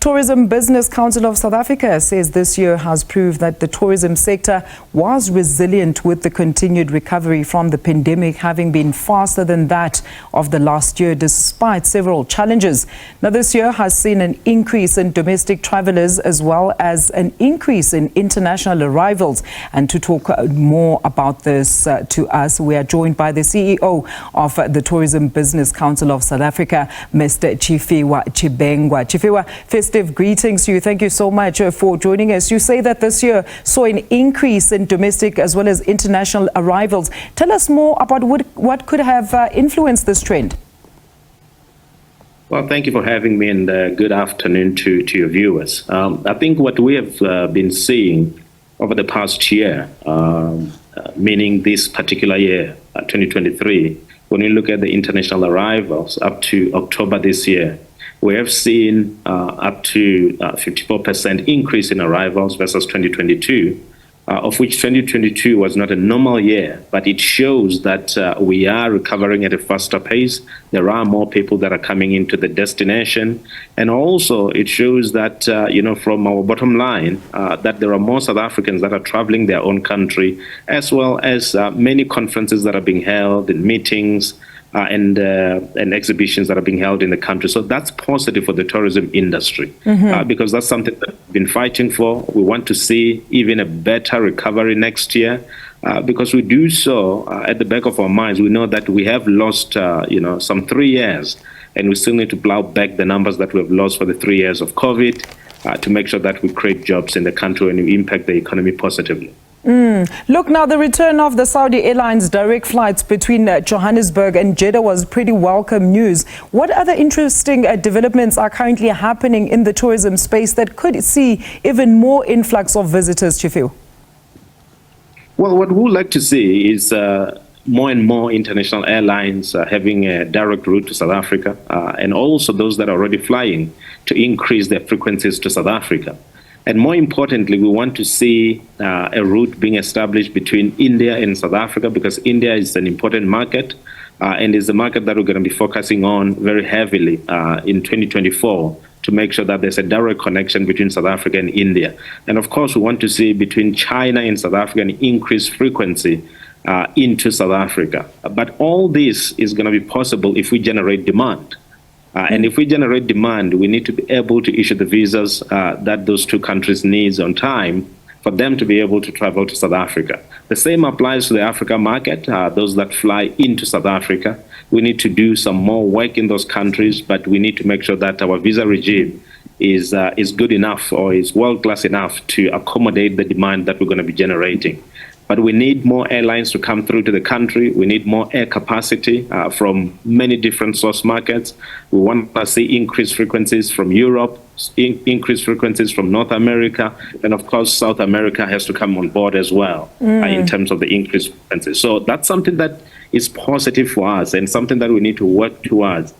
Tourism Business Council of South Africa says this year has proved that the tourism sector was resilient, with the continued recovery from the pandemic having been faster than that of the last year despite several challenges. Now, this year has seen an increase in domestic travellers as well as an increase in international arrivals. And to talk more about this to us, we are joined by the CEO of the Tourism Business Council of South Africa, Mr. Tshifhiwa Tshivhengwa. Tshifhiwa, festive greetings to you. Thank you so much for joining us. You say that this year saw an increase in domestic as well as international arrivals. Tell us more about what could have influenced this trend. Well, thank you for having me, and good afternoon to your viewers. I think what we have been seeing over the past year, meaning this particular year, 2023, when we look at the international arrivals up to October this year, we have seen up to 54% increase in arrivals versus 2022, of which 2022 was not a normal year, but it shows that we are recovering at a faster pace. There are more people that are coming into the destination. And also it shows that, from our bottom line, that there are more South Africans that are traveling their own country, as well as many conferences that are being held and meetings and exhibitions that are being held in the country. So that's positive for the tourism industry, because that's something that we've been fighting for. We want to see even a better recovery next year, because we do so at the back of our minds. We know that we have lost, some 3 years, and we still need to plow back the numbers that we have lost for the 3 years of COVID to make sure that we create jobs in the country and we impact the economy positively. Look, now the return of the Saudi Airlines direct flights between Johannesburg and Jeddah was pretty welcome news. What other interesting developments are currently happening in the tourism space that could see even more influx of visitors, Tshifhiwa? Well, what we would like to see is more and more international airlines having a direct route to South Africa, and also those that are already flying to increase their frequencies to South Africa. And more importantly, we want to see a route being established between India and South Africa, because India is an important market and is a market that we're going to be focusing on very heavily in 2024 to make sure that there's a direct connection between South Africa and India. And of course, we want to see between China and South Africa an increased frequency into South Africa. But all this is going to be possible if we generate demand. And if we generate demand, we need to be able to issue the visas that those two countries need on time for them to be able to travel to South Africa. The same applies to the Africa market, those that fly into South Africa. We need to do some more work in those countries, but we need to make sure that our visa regime is good enough or is world-class enough to accommodate the demand that we're going to be generating. But we need more airlines to come through to the country. We need more air capacity from many different source markets. We want to see increased frequencies from Europe, increased frequencies from North America, and of course, South America has to come on board as well in terms of the increased frequencies. So that's something that is positive for us and something that we need to work towards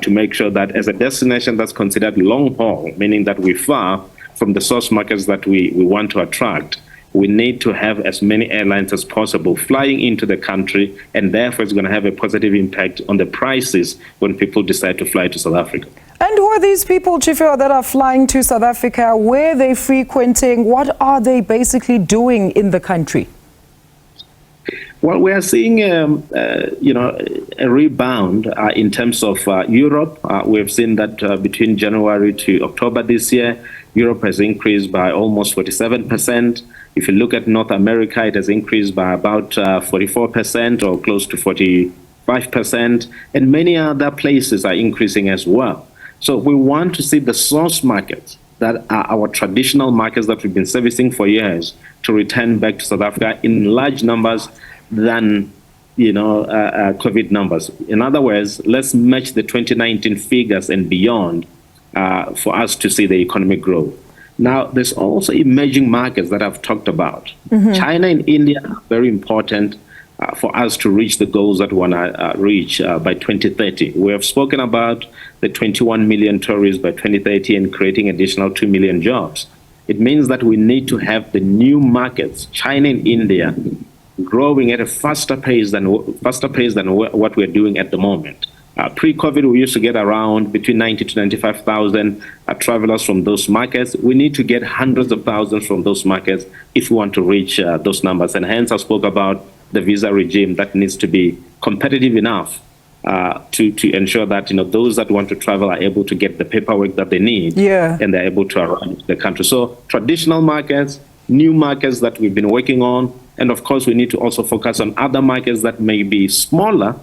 to make sure that as a destination that's considered long haul, meaning that we're far from the source markets that we want to attract, we need to have as many airlines as possible flying into the country, and therefore it's going to have a positive impact on the prices when people decide to fly to South Africa. And who are these people, Tshifhiwa, that are flying to South Africa? Where are they frequenting? What are they basically doing in the country? Well, we are seeing, a rebound in terms of Europe. We have seen that between January to October this year, Europe has increased by almost 47%. If you look at North America, it has increased by about 44% or close to 45%. And many other places are increasing as well. So we want to see the source markets that are our traditional markets that we've been servicing for years to return back to South Africa in large numbers than COVID numbers. In other words, let's match the 2019 figures and beyond for us to see the economic growth. Now, there's also emerging markets that I've talked about. China and India are very important for us to reach the goals that we want to reach by 2030. We have spoken about the 21 million tourists by 2030 and creating additional 2 million jobs. It means that we need to have the new markets, China and India, growing at a faster pace than what we're doing at the moment. Pre-COVID, we used to get around between 90 to 95,000 travelers from those markets. We need to get hundreds of thousands from those markets if we want to reach those numbers. And hence, I spoke about the visa regime that needs to be competitive enough to ensure that those that want to travel are able to get the paperwork that they need, and they're able to arrive to the country. So traditional markets, new markets that we've been working on, and of course, we need to also focus on other markets that may be smaller,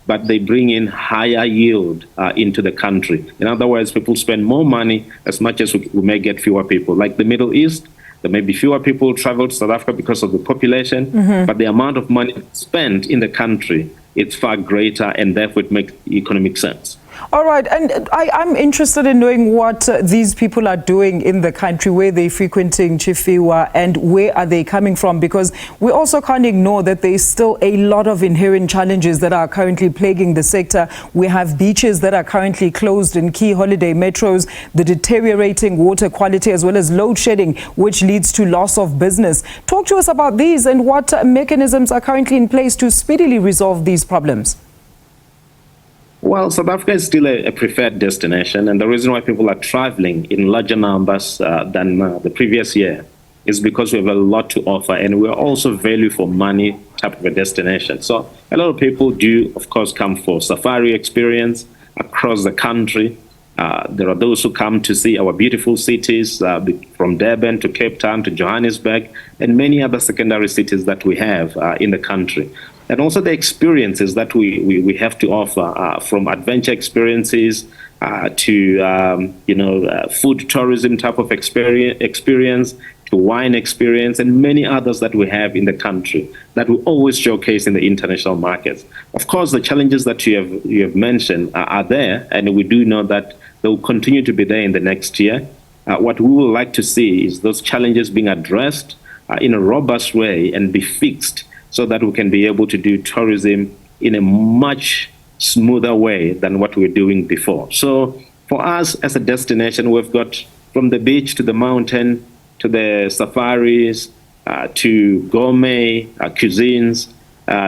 but they bring in higher yield into the country. In other words, people spend more money as much as we may get fewer people. Like the Middle East, there may be fewer people travel to South Africa because of the population, but the amount of money spent in the country, it's far greater, and therefore it makes economic sense. All right, and I'm interested in knowing what these people are doing in the country, where they're frequenting Tshifhiwa, and where are they coming from, because we also can't ignore that there's still a lot of inherent challenges that are currently plaguing the sector. We have beaches that are currently closed in key holiday metros, the deteriorating water quality, as well as load shedding, which leads to loss of business. Talk to us about these and what mechanisms are currently in place to speedily resolve these problems. Well, South Africa is still a preferred destination, and the reason why people are traveling in larger numbers than the previous year is because we have a lot to offer, and we're also value for money type of a destination. So a lot of people do, of course, come for safari experience across the country. There are those who come to see our beautiful cities, from Durban to Cape Town to Johannesburg, and many other secondary cities that we have in the country. And also the experiences that we have to offer, from adventure experiences to food tourism type of experience, to wine experience, and many others that we have in the country that we always showcase in the international markets. Of course, the challenges that you have mentioned are there, and we do know that they will continue to be there in the next year. What we would like to see is those challenges being addressed in a robust way and be fixed, so that we can be able to do tourism in a much smoother way than what we were doing before. So for us as a destination, we've got from the beach to the mountain, to the safaris, to gourmet cuisines,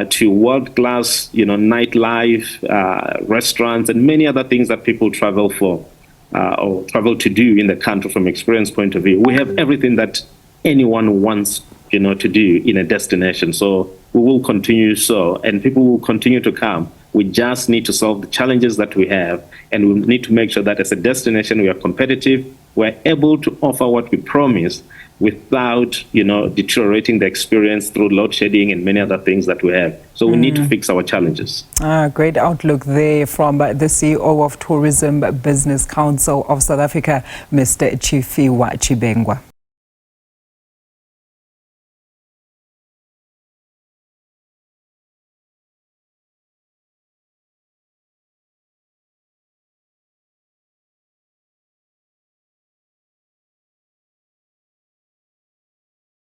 to world-class, nightlife, restaurants, and many other things that people travel for or travel to do in the country from experience point of view. We have everything that anyone wants to do in a destination. So we will continue and people will continue to come. We just need to solve the challenges that we have, and we need to make sure that as a destination we are competitive, we're able to offer what we promise without, deteriorating the experience through load shedding and many other things that we have. So we need to fix our challenges. Great outlook there from the CEO of Tourism Business Council of South Africa, Mr. Tshifhiwa Tshivhengwa.